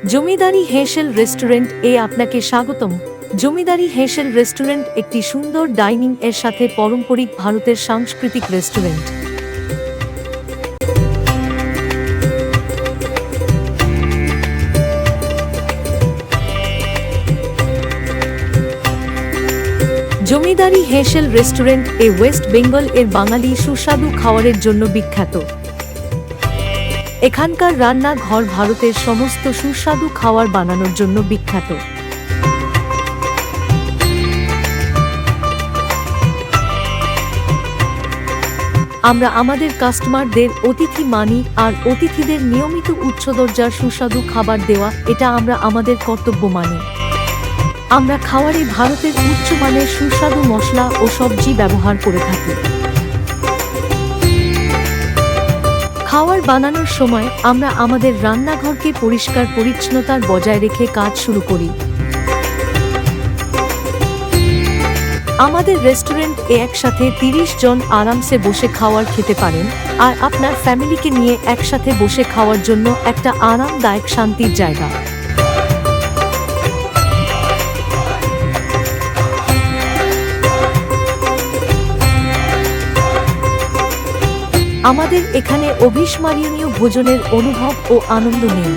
জমিদারি হেসেল restaurant এ আপনাকে স্বাগতম। জমিদারি হেসেল restaurant একটি সুন্দর ডাইনিং এর সাথে পারম্পরিক ভারতের সাংস্কৃতিক রেস্টুরেন্ট। জমিদারি হেসেল রেস্টুরেন্ট এ ওয়েস্ট বেঙ্গল এর বাঙালি সুস্বাদু খাবারের জন্য বিখ্যাত। এখানকার রান্নাঘর ভারতের সমস্ত সুস্বাদু খাবার বানানোর জন্য বিখ্যাত। আমরা আমাদের কাস্টমারদের অতিথি মানি, আর অতিথিদের নিয়মিত উচ্চ দরজার সুস্বাদু খাবার দেওয়া এটা আমরা আমাদের কর্তব্য মানি। আমরা খাবারে ভারতের উচ্চমানের সুস্বাদু মশলা ও সবজি ব্যবহার করে থাকি। খাবার বানানোর সময় আমরা আমাদের রান্নাঘরকে পরিষ্কার পরিচ্ছন্নতার বজায় রেখে কাজ শুরু করি। আমাদের রেস্টুরেন্ট এ একসাথে 30 জন আরামসে বসে খাবার খেতে পারেন, আর আপনার ফ্যামিলিকে নিয়ে একসাথে বসে খাওয়ার জন্য একটা আরামদায়ক শান্তির জায়গা। আমাদের এখানে অবিস্মরণীয় ভোজনের অনুভব ও আনন্দ নেই।